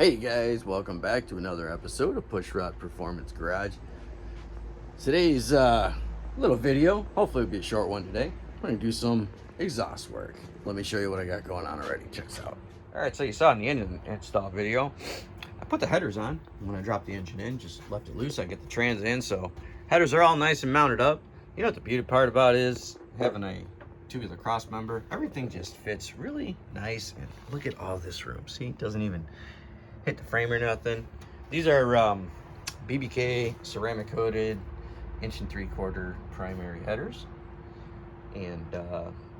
Hey guys, welcome back to another episode of Pushrod Performance Garage. Today's little video, hopefully it'll be a short one today. I'm going to do some exhaust work. Let me show you what I got going on already. Check this out. Alright, so you saw in the engine install video, I put the headers on. When I drop the engine in, just left it loose, I get the trans in, so headers are all nice and mounted up. You know what the beauty part about is having a tubular cross member. Everything just fits really nice, and look at all this room. See, it doesn't even hit the frame or nothing. These are BBK ceramic coated 1 3/4" primary headers, and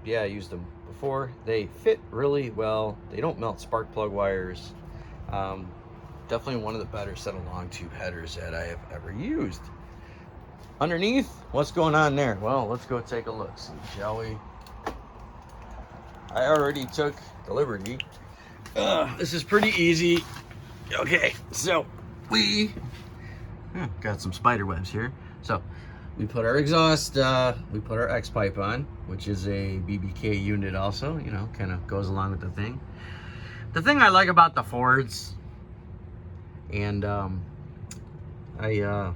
yeah, I used them before. They fit really well. They don't melt spark plug wires. Definitely one of the better set of long tube headers that I have ever used. Underneath, what's going on there? Well, let's go take a look, see, shall we? I already took the liberty. This is pretty easy. Okay, so we got some spider webs here. So we put our exhaust, we put our X pipe on, which is a BBK unit also, you know, kind of goes along with the thing. The thing I like about the Fords, and I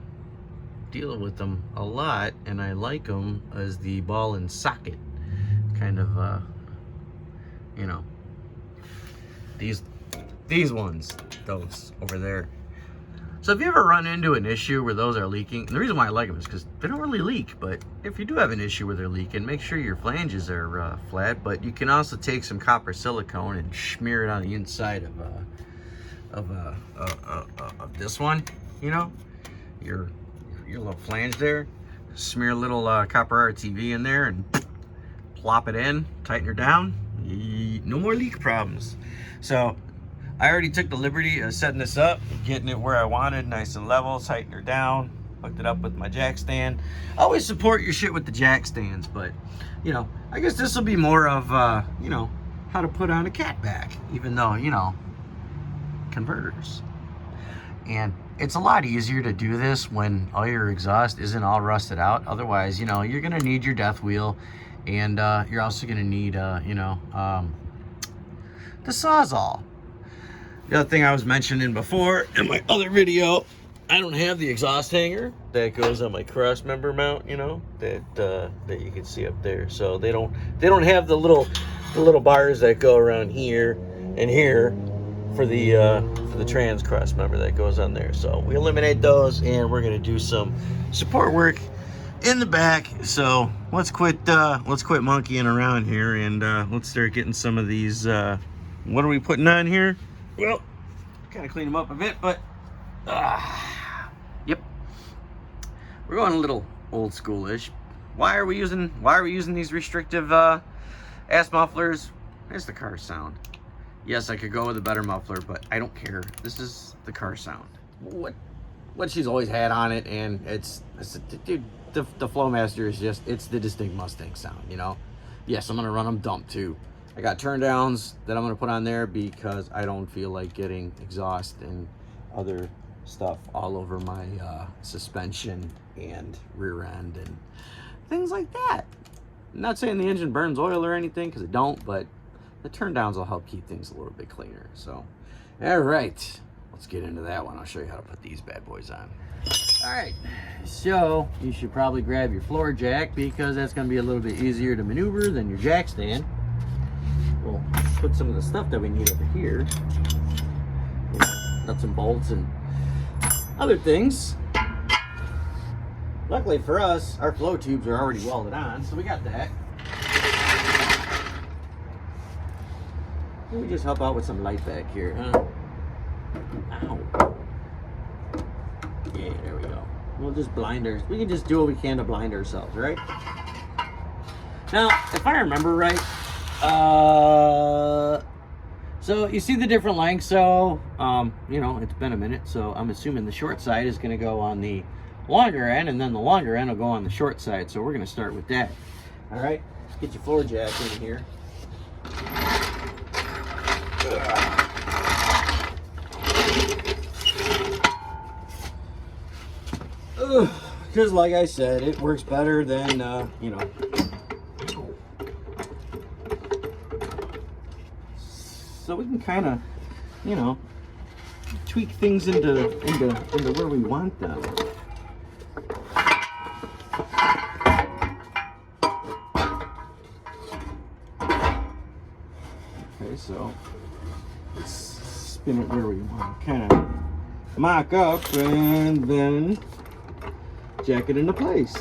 deal with them a lot, and I like them as the ball and socket kind of, you know, these ones, those over there. So if you ever run into an issue where those are leaking, and the reason why I like them is because they don't really leak, but if you do have an issue where they're leaking, make sure your flanges are flat. But you can also take some copper silicone and smear it on the inside of this one, you know, your little flange there. Smear a little copper RTV in there and plop it in, tighten her down. No more leak problems. So I already took the liberty of setting this up, getting it where I wanted, nice and level, tighten her down, hooked it up with my jack stand. I always support your shit with the jack stands, but, you know, I guess this will be more of, you know, how to put on a catback, even though, you know, converters. And it's a lot easier to do this when all your exhaust isn't all rusted out. Otherwise, you know, you're going to need your death wheel, and you're also going to need, you know, the Sawzall. The other thing I was mentioning before in my other video, I don't have the exhaust hanger that goes on my cross member mount, you know, that you can see up there. So they don't have the little bars that go around here and here for the trans cross member that goes on there. So we eliminate those, and we're gonna do some support work in the back. So let's quit monkeying around here, and let's start getting some of these. What are we putting on here? Well, kind of clean them up a bit, but yep, we're going a little old schoolish. Why are we using these restrictive ass mufflers? There's the car sound. Yes, I could go with a better muffler, but I don't care. This is the car sound. What she's always had on it, and it's dude, the Flowmaster is just, it's the distinct Mustang sound, you know. Yes, I'm gonna run them dump too. I got turn downs that I'm gonna put on there because I don't feel like getting exhaust and other stuff all over my suspension and rear end and things like that. I'm not saying the engine burns oil or anything, because it don't, but the turn downs will help keep things a little bit cleaner. So, all right, let's get into that one. I'll show you how to put these bad boys on. All right, so you should probably grab your floor jack, because that's gonna be a little bit easier to maneuver than your jack stand. We'll put some of the stuff that we need over here, nuts and bolts and other things. Luckily for us, our flow tubes are already welded on, so we got that. Let me just help out with some light back here, huh? Ow. Yeah, there we go. We'll just we can just do what we can to blind ourselves, right? Now, if I remember right, so you see the different lengths. So you know, it's been a minute, so I'm assuming the short side is going to go on the longer end, and then the longer end will go on the short side. So we're going to start with that. All right, let's get your floor jack in here. Because like I said, it works better than you know, so we can kind of, you know, tweak things into where we want them. Okay, so let's spin it where we want to kind of mock up and then jack it into place.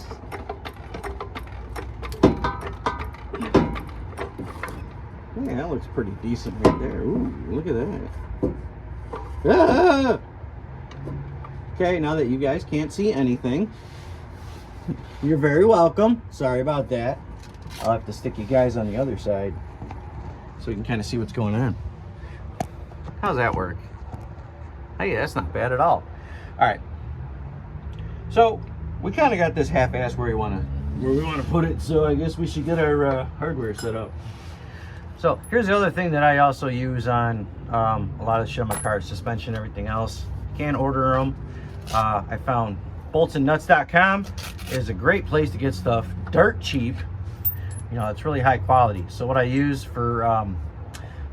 Yeah, that looks pretty decent right there. Ooh, look at that. Ah! Okay, now that you guys can't see anything, you're very welcome. Sorry about that. I'll have to stick you guys on the other side so you can kind of see what's going on. How's that work? Hey, that's not bad at all. All right. So we kind of got this half-assed where we want to put it. So I guess we should get our hardware set up. So here's the other thing that I also use on a lot of shit on my car, suspension, everything else. You can order them. I found boltsandnuts.com is a great place to get stuff dirt cheap. You know, it's really high quality. So what I use for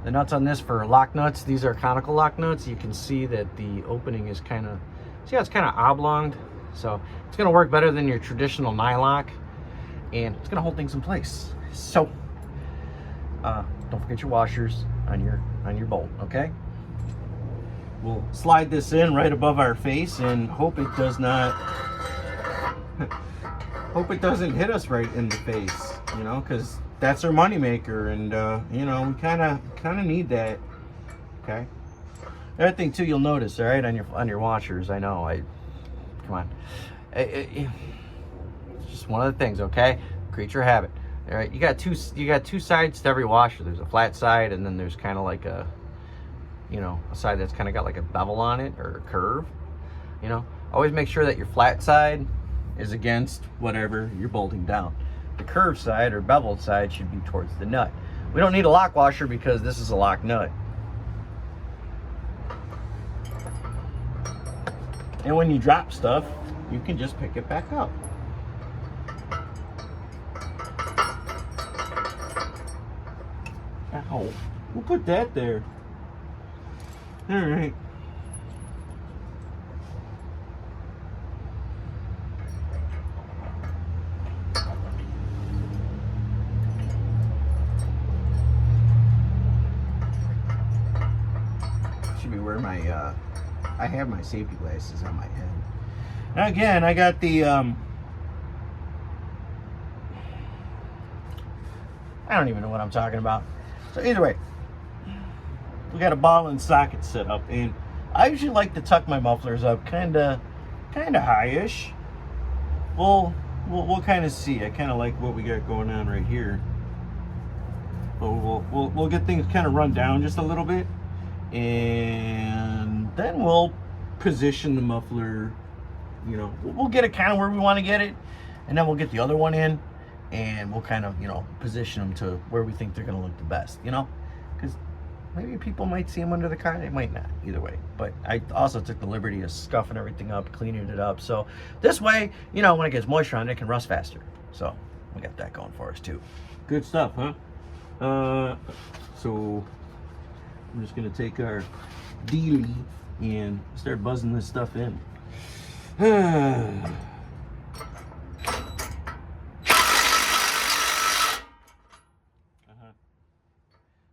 the nuts on this, for lock nuts, these are conical lock nuts. You can see that the opening is kind of, see how it's kind of oblonged? So it's going to work better than your traditional nylock, and it's going to hold things in place. So don't forget your washers on your bolt, okay? We'll slide this in right above our face and hope it does not hope it doesn't hit us right in the face, you know, because that's our money maker, and you know, we kind of need that. Okay. The other thing too, you'll notice, all right, on your washers. I know, come on, it's just one of the things. Okay, creature habit. All right, you got two sides to every washer. There's a flat side, and then there's kind of like a, you know, a side that's kind of got like a bevel on it or a curve. You know, always make sure that your flat side is against whatever you're bolting down. The curved side or beveled side should be towards the nut. We don't need a lock washer because this is a lock nut. And when you drop stuff, you can just pick it back up. Ow, we'll put that there. All right. Should be where my I have my safety glasses on my head. Now again, I got the I don't even know what I'm talking about. So either way, we got a ball and socket set up, and I usually like to tuck my mufflers up kind of high-ish. We'll kind of see. I kind of like what we got going on right here. But we'll get things kind of run down just a little bit, and then we'll position the muffler. You know, we'll get it kind of where we want to get it, and then we'll get the other one in, and we'll kind of, you know, position them to where we think they're going to look the best, you know, because maybe people might see them under the car, they might not, either way. But I also took the liberty of scuffing everything up, cleaning it up, so this way, you know, when it gets moisture on it, it can rust faster. So we got that going for us too. Good stuff, huh? So I'm just going to take our dealie and start buzzing this stuff in.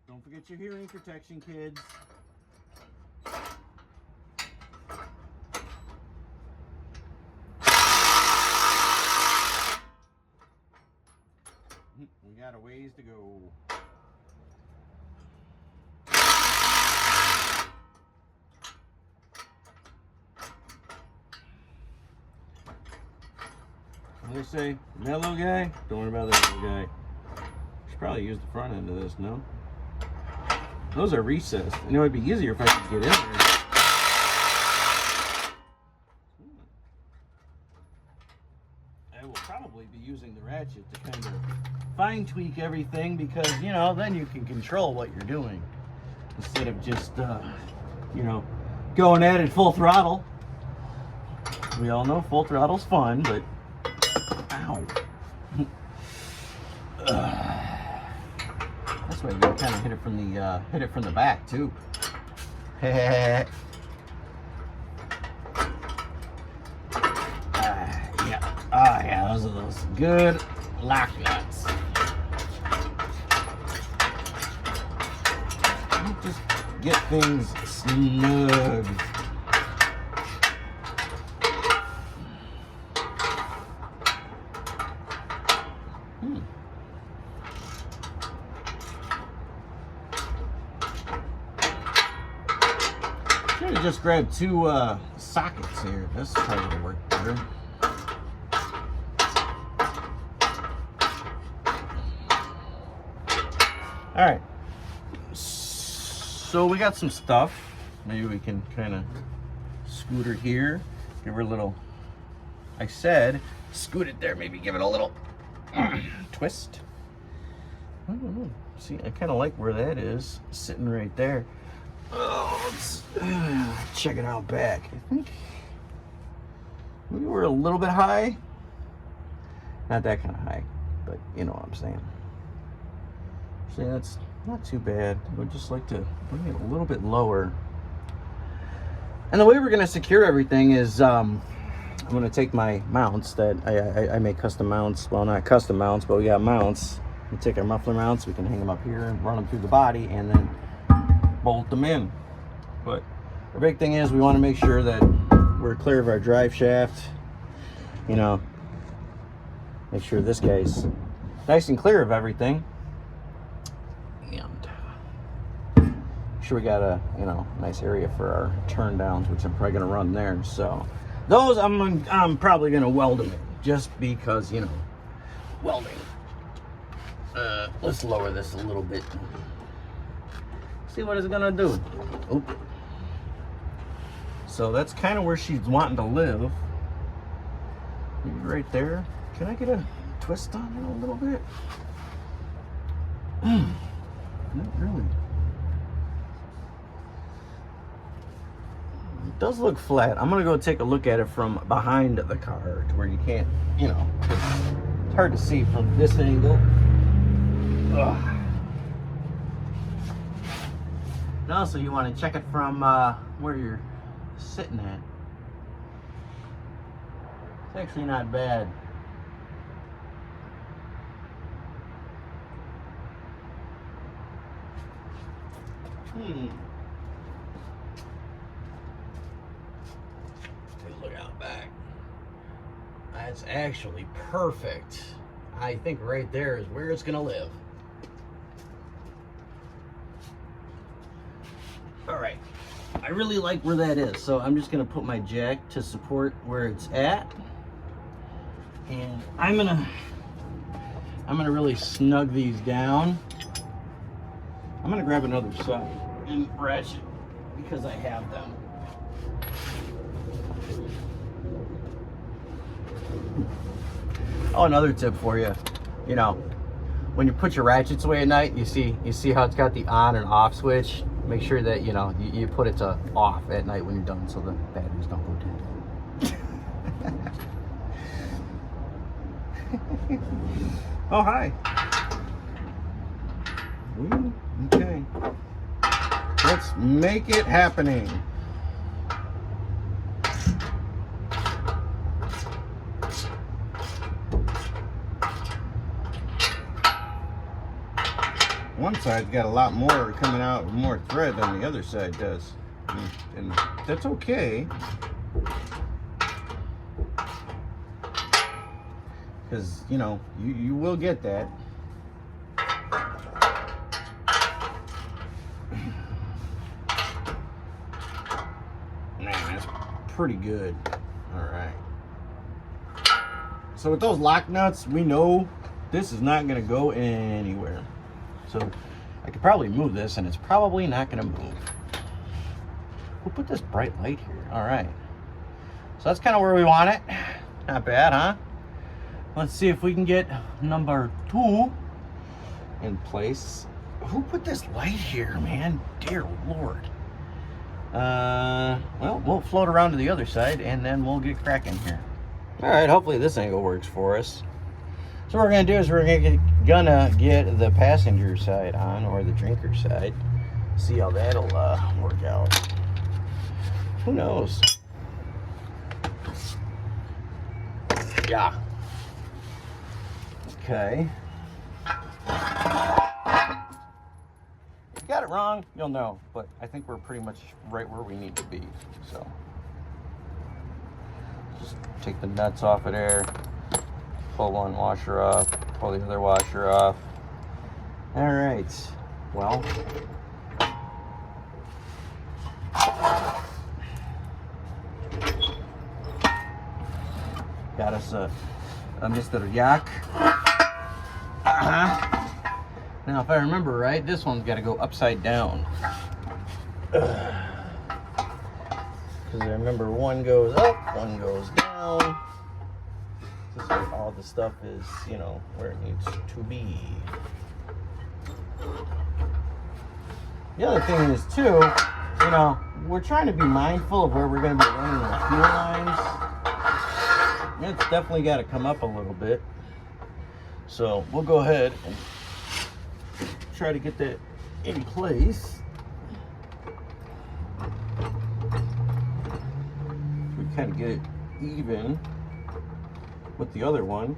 Don't forget your hearing protection, kids. We got a ways to go. What do they say? That little guy? Don't worry about that little guy. Should probably use the front end of this, no? Those are recessed. And it would be easier if I could get in there. I will probably be using the ratchet to kind of fine tweak everything, because, you know, then you can control what you're doing instead of just, you know, going at it full throttle. We all know full throttle's fun, but ow. This way you can kind of hit it from the back too. because of those good lock nuts. Just get things snug. Should have just grabbed two sockets here. This probably would work better. All right. So we got some stuff. Maybe we can kind of scoot her here. Give her a little, I said, scoot it there. Maybe give it a little twist. I don't know. See, I kind of like where that is, sitting right there. Oh, let's check it out back. I think maybe we're a little bit high. Not that kind of high, but you know what I'm saying. See, that's not too bad. I would just like to bring it a little bit lower. And the way we're going to secure everything is I'm going to take my mounts that I make custom mounts. Well, not custom mounts, but we got mounts. We take our muffler mounts, we can hang them up here and run them through the body and then bolt them in. But the big thing is we want to make sure that we're clear of our drive shaft. You know, make sure this guy's nice and clear of everything. And make sure we got a, you know, nice area for our turn downs, which I'm probably going to run there. So those I'm probably going to weld them in just because, you know, welding. Let's lower this a little bit. See what it's gonna do. Oop. So that's kind of where she's wanting to live. Maybe right there. Can I get a twist on it a little bit? Not really. It does look flat. I'm gonna go take a look at it from behind the car to where you can't, you know, it's hard to see from this angle. Ugh. And also you want to check it from where you're sitting at. It's actually not bad. Take a look out back. That's actually perfect. I think right there is where it's gonna live. All right, I really like where that is, so I'm just gonna put my jack to support where it's at, and I'm gonna really snug these down. I'm gonna grab another set and ratchet because I have them. Oh, another tip for you, you know, when you put your ratchets away at night, you see how it's got the on and off switch. Make sure that, you know, you put it to off at night when you're done so the batteries don't go dead. Oh, hi. Ooh, okay. Let's make it happening. One side's got a lot more coming out, more thread than the other side does, and that's okay, because you know you will get that. Man, that's pretty good. All right. So with those lock nuts, we know this is not going to go anywhere. So I could probably move this and it's probably not going to move. We'll put this bright light here. All right. So that's kind of where we want it. Not bad, huh? Let's see if we can get number 2 in place. Who put this light here, man? Dear Lord. Well, we'll float around to the other side and then we'll get cracking here. All right, hopefully this angle works for us. So what we're gonna do is we're gonna get the passenger side on, or the drinker side. See how that'll work out. Who knows? Yeah. Okay. If you got it wrong, you'll know, but I think we're pretty much right where we need to be. So just take the nuts off of there, pull one washer off, pull the other washer off. All right, well, got us a Mr. Yak. Now, if I remember right, this one's got to go upside down. Because I remember one goes up, one goes down. This is where all the stuff is, you know, where it needs to be. The other thing is, too, you know, we're trying to be mindful of where we're going to be running the fuel lines. It's definitely got to come up a little bit. So we'll go ahead and try to get that in place. We kind of get it even with the other one.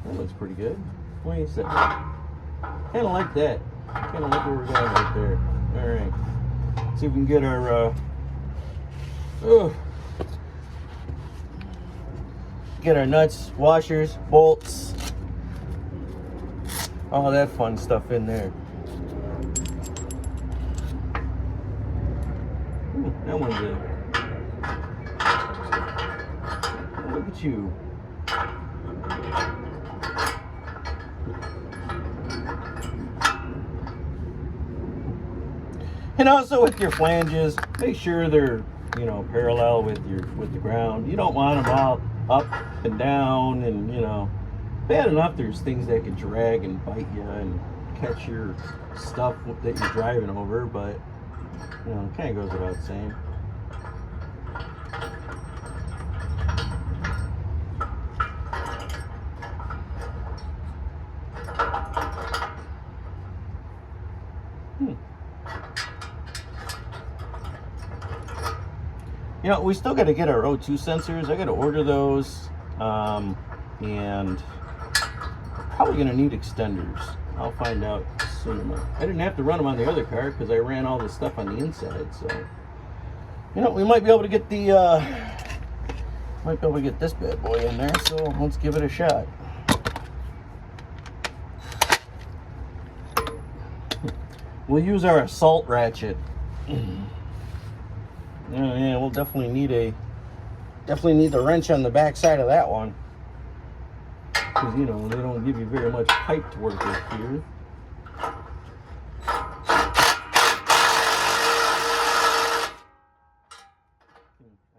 That looks pretty good. What do you say? Kind of like that. Kind of like where we're going right there. All right. See if we can get our get our nuts, washers, bolts, all that fun stuff in there. Ooh, that one's good. Look at you. And also with your flanges, make sure they're, you know, parallel with the ground. You don't want them all up and down, and, you know, bad enough there's things that can drag and bite you and catch your stuff that you're driving over, but, you know, it kind of goes without saying. You know, we still got to get our O2 sensors. I got to order those, and probably going to need extenders. I'll find out soon enough. I didn't have to run them on the other car because I ran all this stuff on the inside. So, you know, we might be able to get this bad boy in there. So let's give it a shot. We'll use our assault ratchet. Yeah, we'll definitely need the wrench on the back side of that one, because, you know, they don't give you very much pipe to work with here. I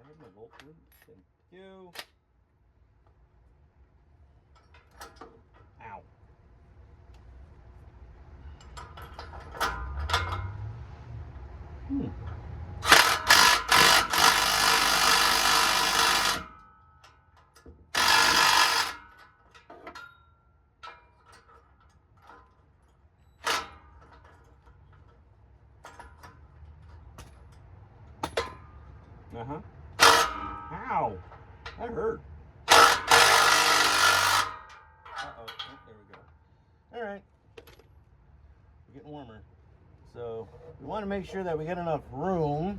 have my bolt cord. Thank you. Ow. Uh-huh. Ow! That hurt. Uh-oh. Oh, there we go. All right. We're getting warmer. So we want to make sure that we get enough room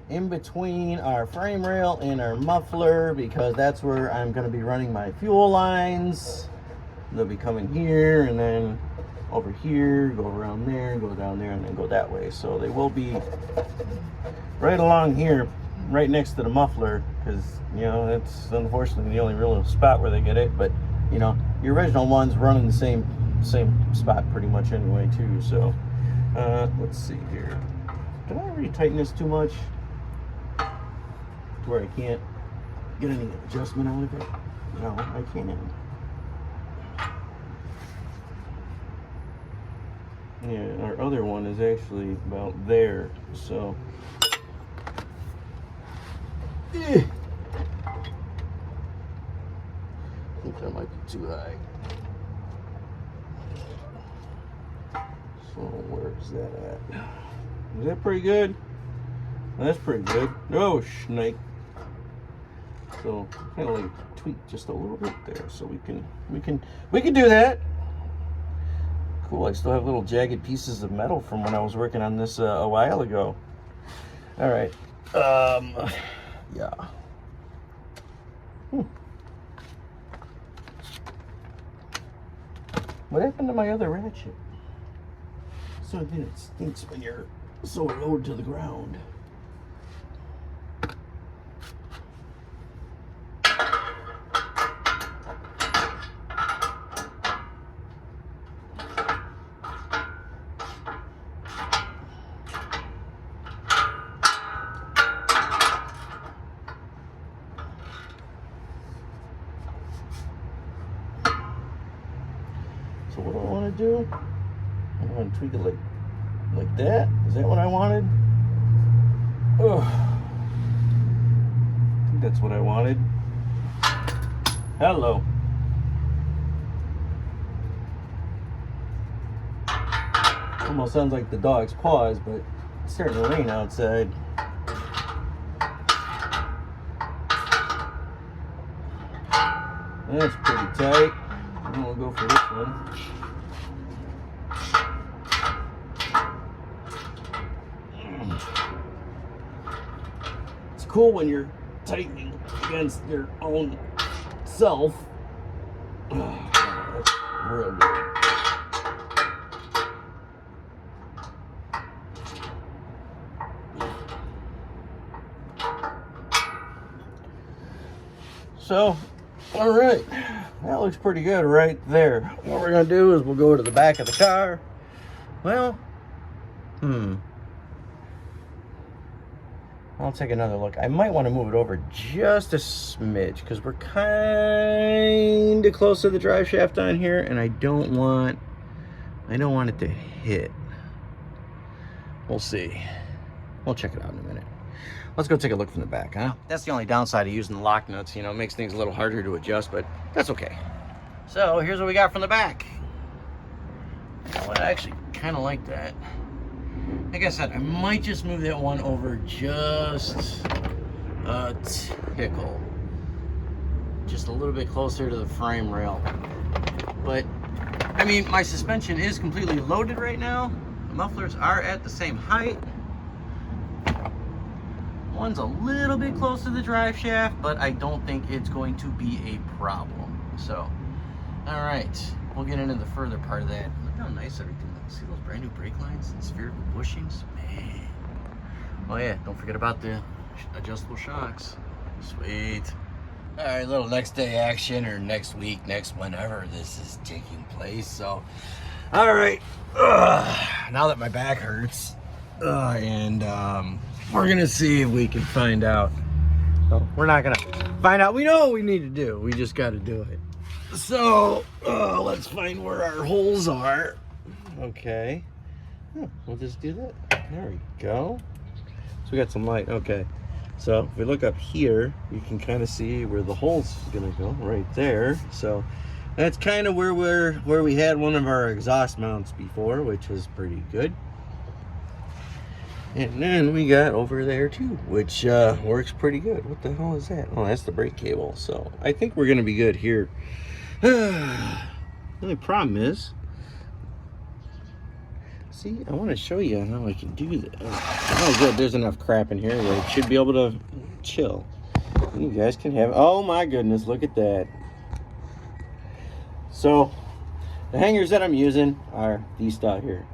in between our frame rail and our muffler, because that's where I'm going to be running my fuel lines. They'll be coming here and then over here, go around there, go down there, and then go that way. So they will be right along here, right next to the muffler, because, you know, that's unfortunately the only real spot where they get it. But, you know, the original one's running the same spot pretty much anyway too. So let's see here. Did I already tighten this too much to where I can't get any adjustment out of it? No, I can. Yeah, our other one is actually about there, so I think that might be too high. So where's that at? Is that pretty good? That's pretty good. Oh, snake. So kind of like tweak just a little bit there, so we can do that. Cool. I still have little jagged pieces of metal from when I was working on this a while ago. All right. Yeah. What happened to my other ratchet? So then it stinks when you're so low to the ground. So what do I want to do? I want to tweak it like that. Is that what I wanted? Oh, I think that's what I wanted. Hello. Almost sounds like the dog's paws, but it's starting to rain outside. That's pretty tight. And we'll go for this one. It's cool when you're tightening against your own self. Oh, that's real good. So, all right, that looks pretty good right there. What we're gonna do is we'll go to the back of the car. Well, I'll take another look. I might want to move it over just a smidge because we're kind of close to the drive shaft on here, and I don't want it to hit. We'll see. We'll check it out in a minute. Let's go take a look from the back, huh? That's the only downside of using the lock nuts. You know, it makes things a little harder to adjust, but that's okay. So here's what we got from the back. I actually kind of like that. Like I said, I might just move that one over just a tickle. Just a little bit closer to the frame rail. But, I mean, my suspension is completely loaded right now. The mufflers are at the same height. One's a little bit close to the drive shaft, but I don't think it's going to be a problem. So, all right, we'll get into the further part of that. Look how nice everything looks. See those brand new brake lines and spherical bushings? Man. Oh yeah, don't forget about the adjustable shocks. Sweet. All right, little next day action, or next week, next whenever this is taking place. So, all right, now that my back hurts, we're gonna see if we can find out. Well, we're not gonna find out. We know what we need to do. We just got to do it. So let's find where our holes are. Okay. Oh, we'll just do that. There we go. So we got some light. Okay. So if we look up here, you can kind of see where the hole's gonna go right there. So that's kind of where we had one of our exhaust mounts before, which was pretty good. And then we got over there too, which works pretty good. What the hell is that? Oh, that's the brake cable. So I think we're gonna be good here. The only problem is, see, I want to show you how I can do this. Oh good, there's enough crap in here where it should be able to chill. And you guys can have, oh my goodness, look at that. So the hangers that I'm using are these style here.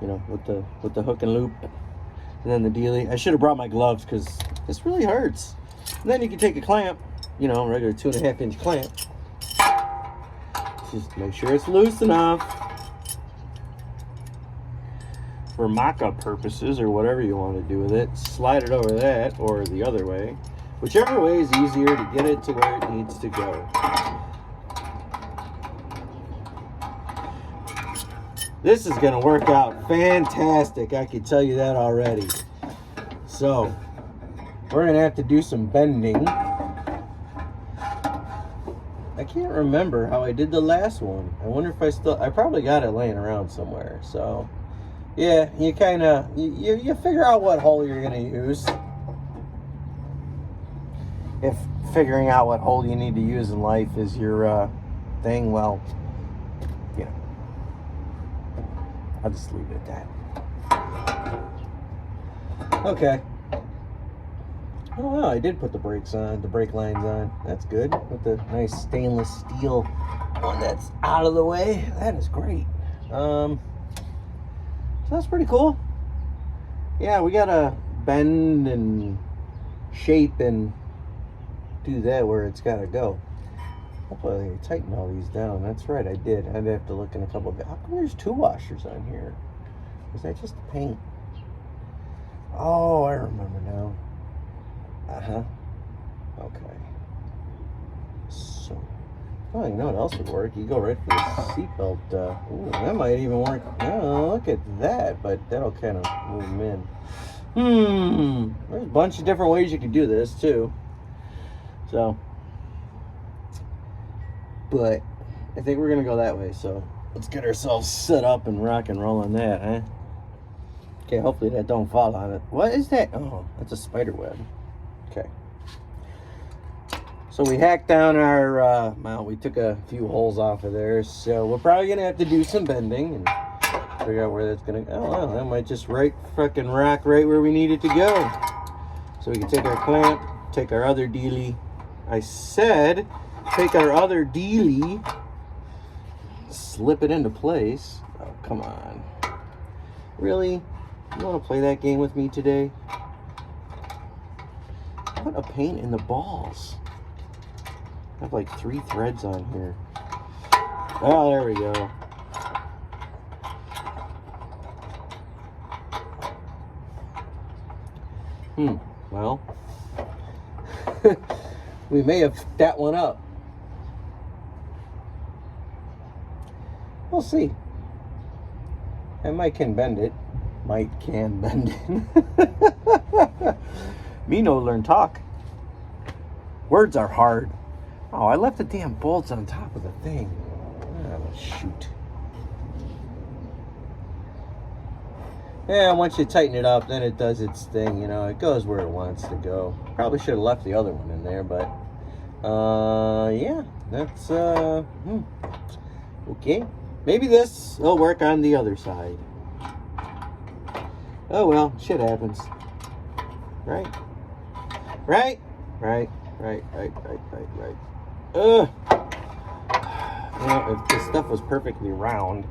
You know, with the hook and loop, and then the dealie. I should have brought my gloves because this really hurts. And then you can take a clamp, you know, regular 2.5-inch clamp. Just make sure it's loose enough for mock-up purposes or whatever you want to do with it. Slide it over that or the other way, whichever way is easier to get it to where it needs to go. This is going to work out fantastic, I can tell you that already. So, we're going to have to do some bending. I can't remember how I did the last one. I wonder if I probably got it laying around somewhere. So, yeah, you kind of, you figure out what hole you're going to use. if figuring out what hole you need to use in life is your thing, well, you know, I'll just leave it at that. Okay. Oh wow, I did put the brakes on, the brake lines on. That's good. With the nice stainless steel one that's out of the way. That is great. So that's pretty cool. Yeah, we gotta bend and shape and do that where it's gotta go. Hopefully I tightened all these down. That's right, I did. I'd have to look in a couple of... How come there's 2 washers on here? Was that just the paint? Oh, I remember now. Uh-huh. Okay. So, oh, you know what else would work? You go right for the seatbelt. Ooh, that might even work. Oh, look at that. But that'll kind of move them in. There's a bunch of different ways you could do this, too. So, but I think we're going to go that way. So, let's get ourselves set up and rock and roll on that, huh? Okay, hopefully that don't fall on it. What is that? Oh, that's a spider web. Okay. So we hacked down our mount. We took a few holes off of there. So we're probably going to have to do some bending and figure out where that's going to go. Oh, well, that might just fucking rock right where we need it to go. So we can take our clamp, take our other dealie. I said take our other dealie, slip it into place. Oh, come on. Really? You want to play that game with me today? What a pain in the balls. I have like 3 threads on here. Oh, there we go. Well, we may have f***ed that one up. We'll see. I might can bend it. Might can bend it. Me no learn talk. Words are hard. Oh, I left the damn bolts on top of the thing. Oh, shoot. Yeah, once you tighten it up, then it does its thing, you know. It goes where it wants to go. Probably should have left the other one in there, but... yeah, that's, okay. Maybe this will work on the other side. Oh, well, shit happens. Right? Right? Right. You know, if this stuff was perfectly round,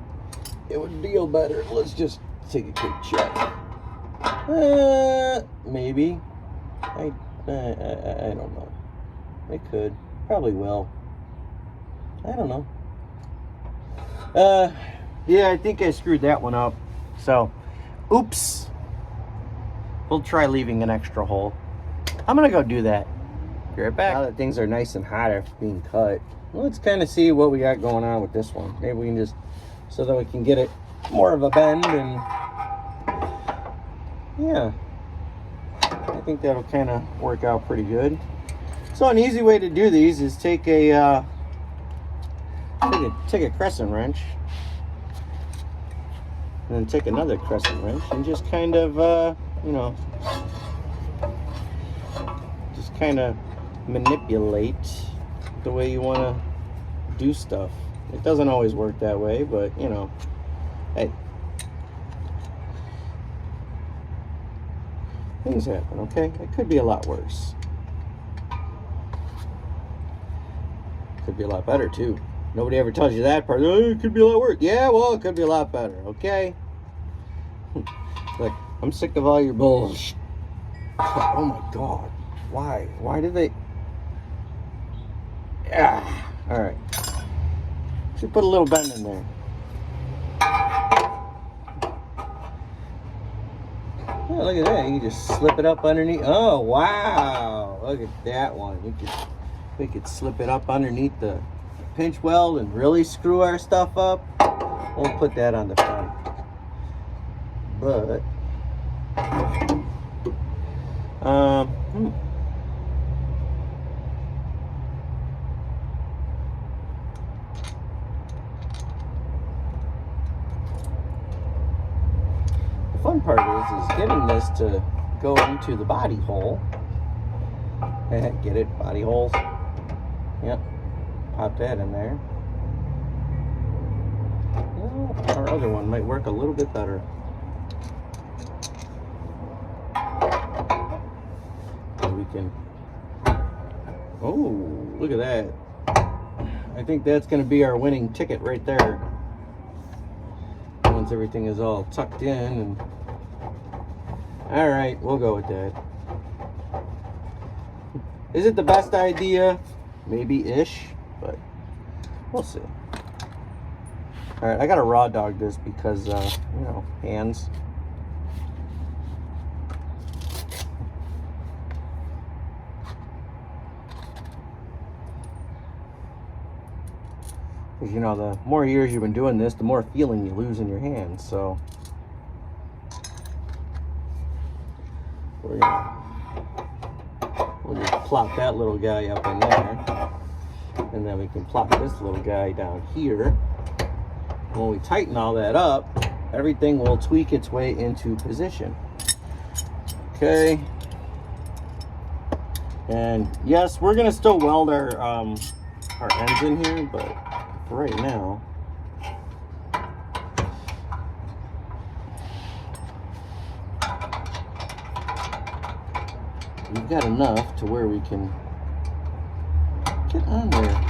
it would feel better. Let's just take a quick check. Maybe. I don't know. It could. Probably will. I don't know. Yeah, I think I screwed that one up. So, oops. We'll try leaving an extra hole. I'm gonna go do that. Be right back. Now that things are nice and hot after being cut, let's kind of see what we got going on with this one. Maybe we can just, so that we can get it more of a bend, and yeah, I think that'll kind of work out pretty good. So an easy way to do these is take a crescent wrench, and then take another crescent wrench and just kind of you know, just kind of manipulate the way you want to do stuff. It doesn't always work that way, but you know, hey, things happen, okay? It could be a lot worse. Could be a lot better too. Nobody ever tells you that part. Oh, it could be a lot worse. Yeah, well, it could be a lot better, okay? Look, I'm sick of all your bullshit. Oh my God. Why? Why did they... Yeah. All right. Should put a little bend in there. Oh, look at that. You can just slip it up underneath. Oh, wow. Look at that one. We could slip it up underneath the pinch weld and really screw our stuff up. We'll put that on the front. But... The fun part is getting this to go into the body hole Get it? Body holes. Yep. Pop that in there. Well, our other one might work a little bit better. So we can... Oh, look at that. I think that's going to be our winning ticket right there. Once everything is all tucked in. And all right, we'll go with that. Is it the best idea? Maybe-ish, but we'll see. All right, I got to raw dog this because, you know, hands. Because, you know, the more years you've been doing this, the more feeling you lose in your hands, so. We'll just plop that little guy up in there. And then we can plop this little guy down here. When we tighten all that up, everything will tweak its way into position. Okay. And yes, we're gonna still weld our ends in here, but for right now, we've got enough to where we can get on there.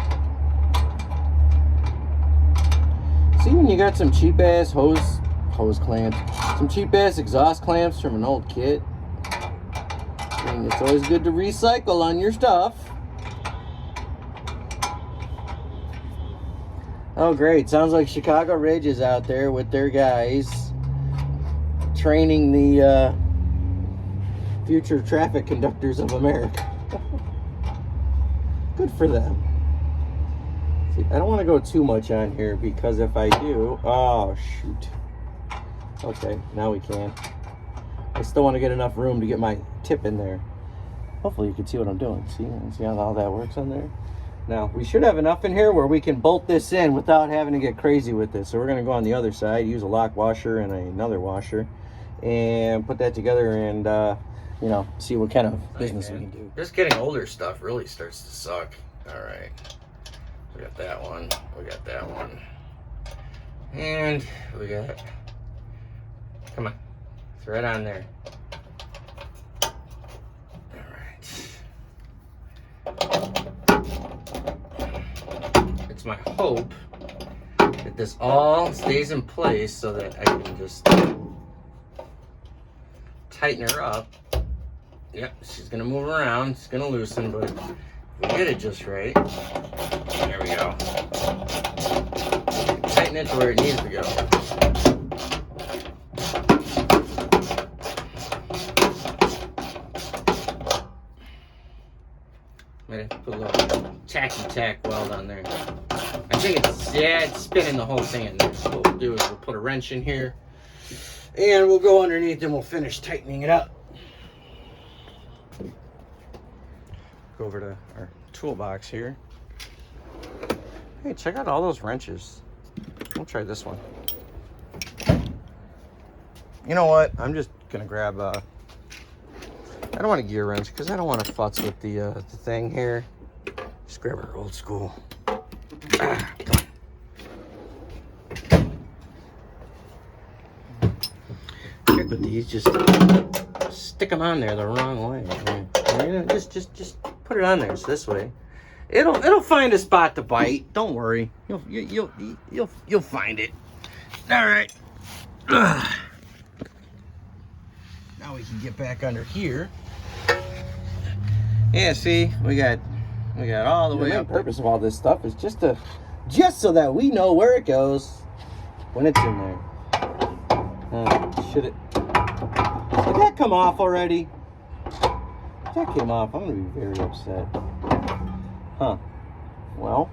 See, when you got some cheap ass hose clamps, some cheap ass exhaust clamps from an old kit, I mean, it's always good to recycle on your stuff. Oh great, sounds like Chicago Ridge is out there with their guys training the future traffic conductors of America. Good for them. See, I don't want to go too much on here because if I do, oh shoot. Okay, now we can. I still want to get enough room to get my tip in there. Hopefully you can see what I'm doing. See how all that works on there? Now, we should have enough in here where we can bolt this in without having to get crazy with this. So we're going to go on the other side, use a lock washer and another washer, and put that together and, you know, see what kind of business we can do. Just getting older stuff really starts to suck. All right. We got that one. We got that one. And we got... Come on. It's right on there. It's my hope that this all stays in place so that I can just tighten her up. Yep, she's gonna move around, it's gonna loosen, but if we get it just right, there we go. Tighten it to where it needs to go. Might have to put a little tacky-tack weld on there. I think it's spinning the whole thing in there. So what we'll do is we'll put a wrench in here and we'll go underneath and we'll finish tightening it up. Go over to our toolbox here. Hey, check out all those wrenches. We'll try this one. You know what? I'm just gonna grab I don't want a gear wrench because I don't want to futz with the thing here. Just grab our old school. Trick with these, just stick them on there the wrong way. You know, just put it on there. It's this way. It'll find a spot to bite. Don't worry. You'll find it. All right. Now we can get back under here. Yeah, see, we got all the way up. The purpose of all this stuff is just so that we know where it goes when it's in there. Did that come off already? If that came off, I'm gonna be very upset. Huh. Well,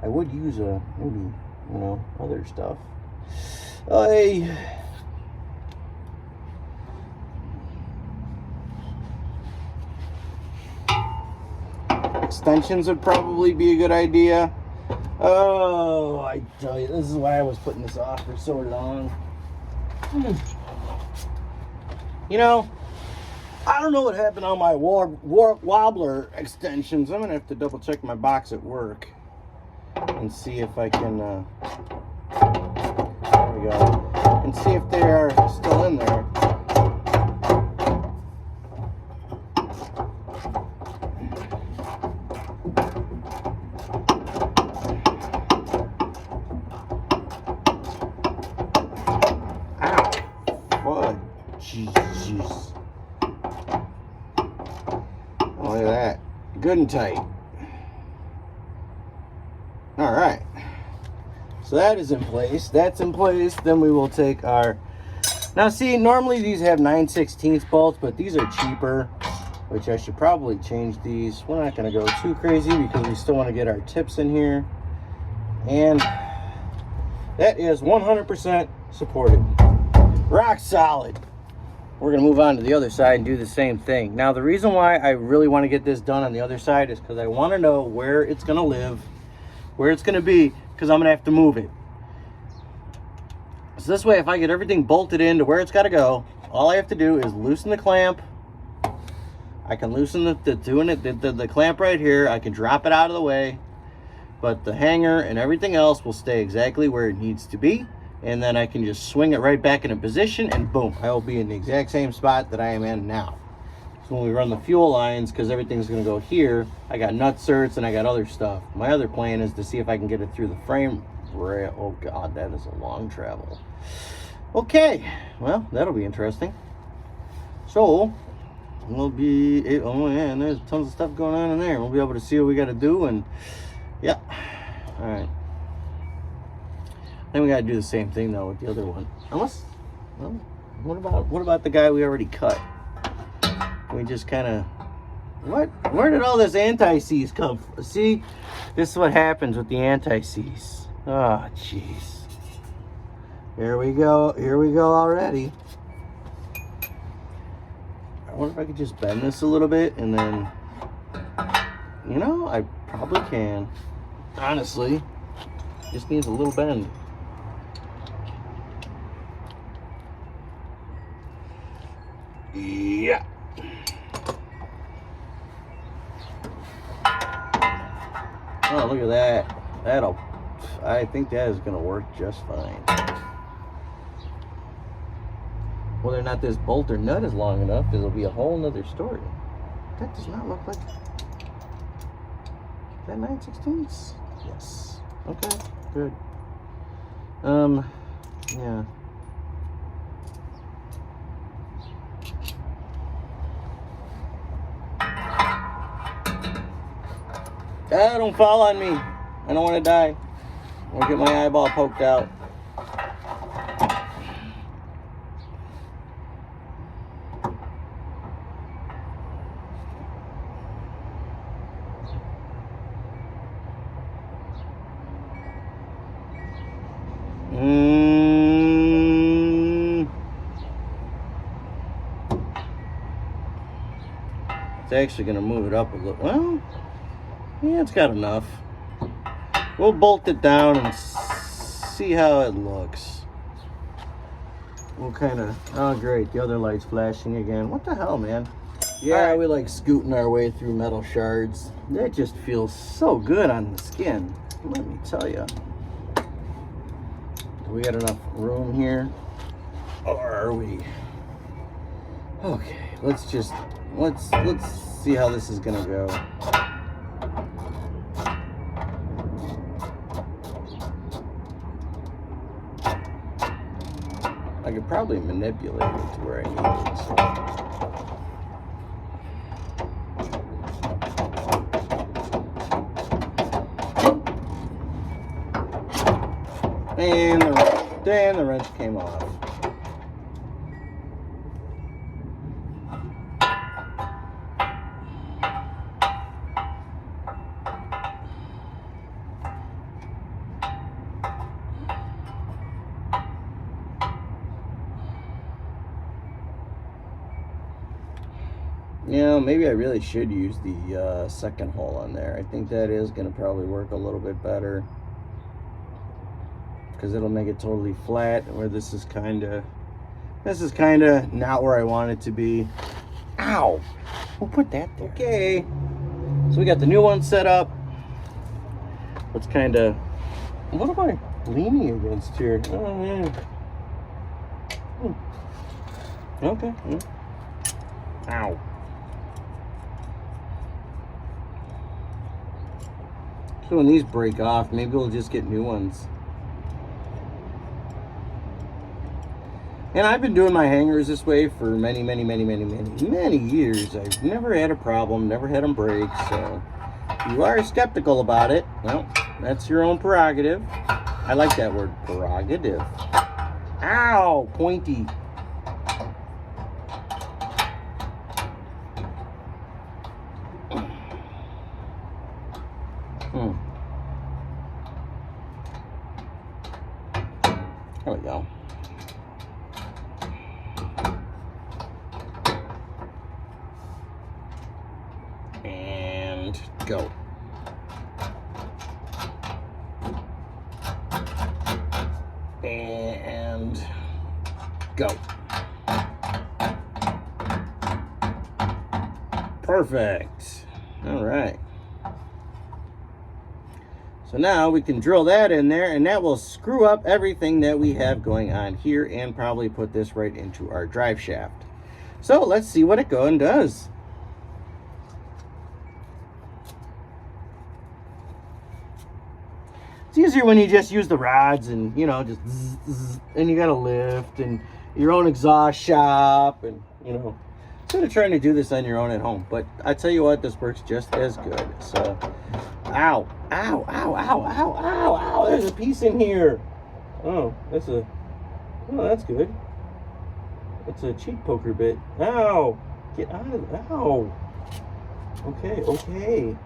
I would use maybe, you know, other stuff. Extensions would probably be a good idea. Oh, I tell you, this is why I was putting this off for so long. You know, I don't know what happened on my wobbler extensions. I'm gonna have to double check my box at work and see if I can, there we go, and see if they are still in there. Jeez. Oh, look at that. Good and tight. All right. So that is in place. That's in place. Then we will take our... Now, see, normally these have 9/16 bolts, but these are cheaper, which I should probably change these. We're not going to go too crazy because we still want to get our tips in here. And that is 100% supported. Rock solid. We're going to move on to the other side and do the same thing. Now, the reason why I really want to get this done on the other side is because I want to know where it's going to live, where it's going to be, because I'm going to have to move it. So this way, if I get everything bolted into where it's got to go, all I have to do is loosen the clamp. I can loosen the clamp right here. I can drop it out of the way, but the hanger and everything else will stay exactly where it needs to be. And then I can just swing it right back into position, and boom, I will be in the exact same spot that I am in now. So when we run the fuel lines, because everything's going to go here, I got nutserts and I got other stuff. My other plan is to see if I can get it through the frame rail. Oh God, that is a long travel. Okay, well, that'll be interesting. So we'll be, oh yeah, and there's tons of stuff going on in there. We'll be able to see what we got to do, and yeah, all right. Then we gotta do the same thing though with the other one. Unless, well, what about the guy we already cut? We just kind of, where did all this anti-seize come from? See, this is what happens with the anti-seize. Oh, jeez. Here we go already. I wonder if I could just bend this a little bit and then, you know, I probably can. Honestly, just needs a little bend. Yeah. Oh, look at that. I think that is gonna work just fine. Whether or not this bolt or nut is long enough, it'll be a whole nother story. That does not look like... Is that 9/16? Yes. Okay, good. Yeah. Ah, don't fall on me. I don't want to die. I want to get my eyeball poked out. It's actually going to move it up a little. Well, yeah, it's got enough. We'll bolt it down and see how it looks. We'll kind of... Oh, great. The other light's flashing again. What the hell, man? Yeah, we like scooting our way through metal shards. That just feels so good on the skin. Let me tell you. Do we got enough room here? Or are we... Okay, let's see how this is gonna go. I could probably manipulate it to where I need it. And the wrench came off. You know, maybe I really should use the second hole on there. I think that is going to probably work a little bit better, because it'll make it totally flat, where this is kind of not where I want it to be. Ow! Who put that there? Okay. So we got the new one set up. Let's kind of... What am I leaning against here? Oh, yeah. Okay. Ow. So when these break off, maybe we'll just get new ones. And I've been doing my hangers this way for many years. I've never had a problem, never had them break. So if you are skeptical about it, well, that's your own prerogative. I like that word, prerogative. Ow, pointy. There we go. And go. And go. Perfect. All right. So now we can drill that in there, and that will screw up everything that we have going on here and probably put this right into our drive shaft. So let's see what it goes and does. It's easier when you just use the rods and, you know, just zzz, and you got to lift and your own exhaust shop and, you know, instead of trying to do this on your own at home. But I tell you what, this works just as good. So, ow, ow, ow, ow, ow, ow, ow, there's a piece in here. Oh, that's good. That's a cheek poker bit. Ow, get out of it, ow. Okay, okay.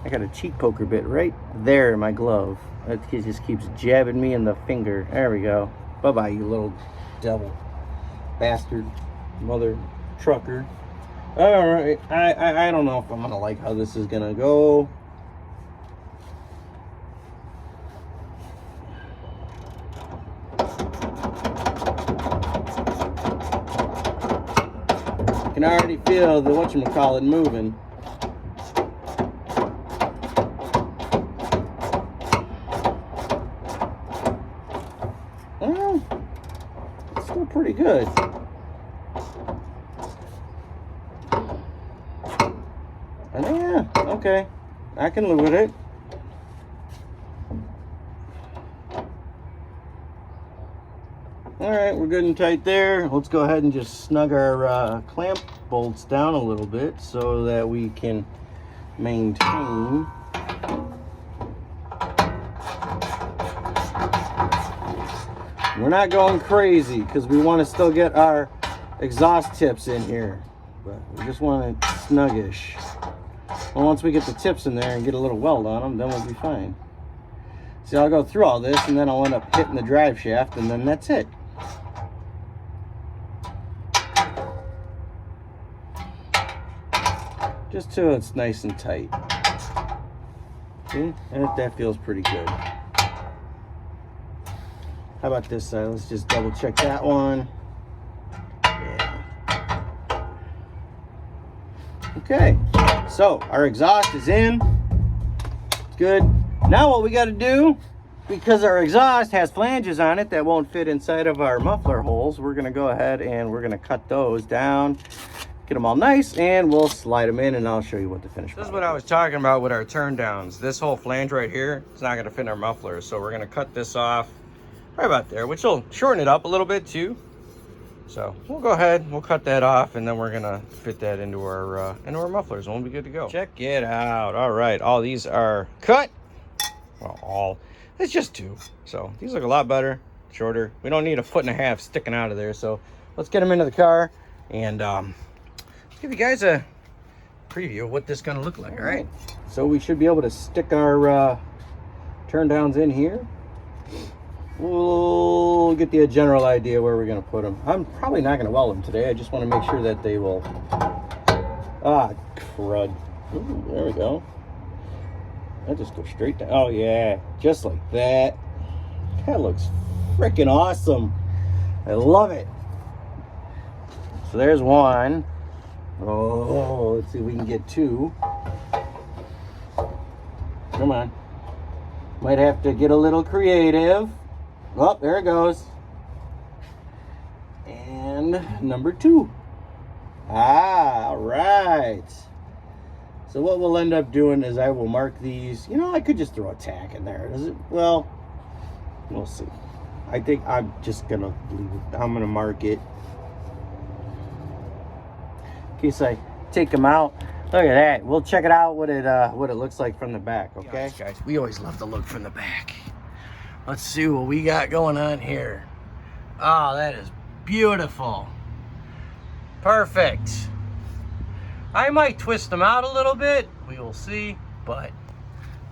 I got a cheek poker bit right there in my glove. That kid just keeps jabbing me in the finger. There we go. Bye-bye, you little devil. Bastard. Mother trucker. Alright, I don't know if I'm gonna like how this is gonna go. I can already feel the whatchamacallit moving. Well, it's still pretty good. Yeah, okay. I can live with it. Alright, we're good and tight there. Let's go ahead and just snug our clamp bolts down a little bit so that we can maintain. We're not going crazy because we want to still get our exhaust tips in here, but we just want it snuggish. Well, once we get the tips in there and get a little weld on them, then we'll be fine. See, I'll go through all this and then I'll end up hitting the drive shaft and then that's it. Just till it's nice and tight. See? And that feels pretty good. How about this side? Let's just double check that one. Yeah. Okay. So our exhaust is in. It's good. Now what we got to do, because our exhaust has flanges on it that won't fit inside of our muffler holes, we're going to go ahead and we're going to cut those down, get them all nice, and we'll slide them in and I'll show you what the finish. This is what I was talking about with our turn downs. This whole flange right here, it's not going to fit in our muffler, so we're going to cut this off right about there, which will shorten it up a little bit too. So we'll go ahead, we'll cut that off, and then we're gonna fit that into our mufflers, and we'll be good to go. Check it out. All right, all these are cut. Well, it's just two. So these look a lot better, shorter. We don't need a 1.5 feet sticking out of there. So let's get them into the car, and let's give you guys a preview of what this is gonna look like. All right. So we should be able to stick our turn downs in here. We'll get the general idea where we're going to put them. I'm probably not going to weld them today. I just want to make sure that they will... Ah, crud. Ooh, there we go. That just goes straight down. Oh, yeah. Just like that. That looks freaking awesome. I love it. So there's one. Oh, let's see if we can get two. Come on. Might have to get a little creative. Oh, there it goes. And number two. Ah, all right. So what we'll end up doing is I will mark these. You know, I could just throw a tack in there. Does it? Well, we'll see. I think I'm just gonna leave it. I'm gonna mark it in case I take them out. Look at that. We'll check it out what it looks like from the back. Okay, guys. We always love to look from the back. Let's see what we got going on here. Oh, that is beautiful. Perfect. I might twist them out a little bit. We will see. But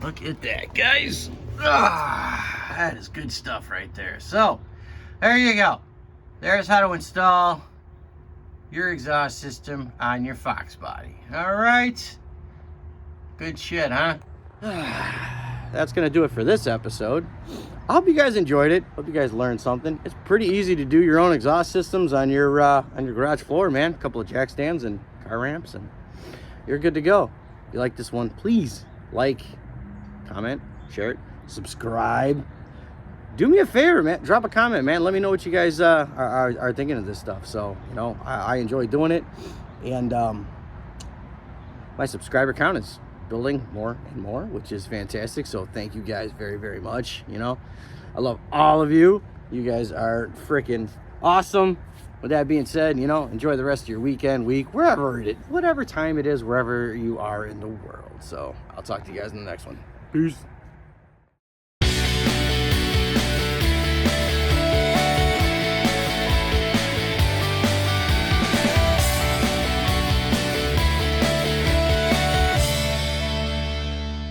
look at that, guys. Ah, that is good stuff right there. So, there you go. There's how to install your exhaust system on your foxbody. All right. Good shit, huh? That's gonna do it for this episode. I hope you guys enjoyed it. Hope you guys learned something. It's pretty easy to do your own exhaust systems on your garage floor, man. A couple of jack stands and car ramps, and you're good to go. If you like this one, please like, comment, share it, subscribe. Do me a favor, man. Drop a comment, man. Let me know what you guys are thinking of this stuff. So, you know, I enjoy doing it, and my subscriber count is building more and more, which is fantastic. So thank you guys very, very much. You know, I love all of you. You guys are freaking awesome. With that being said, you know, enjoy the rest of your weekend, week, wherever it is, whatever time it is, wherever you are in the world. So I'll talk to you guys in the next one. Peace.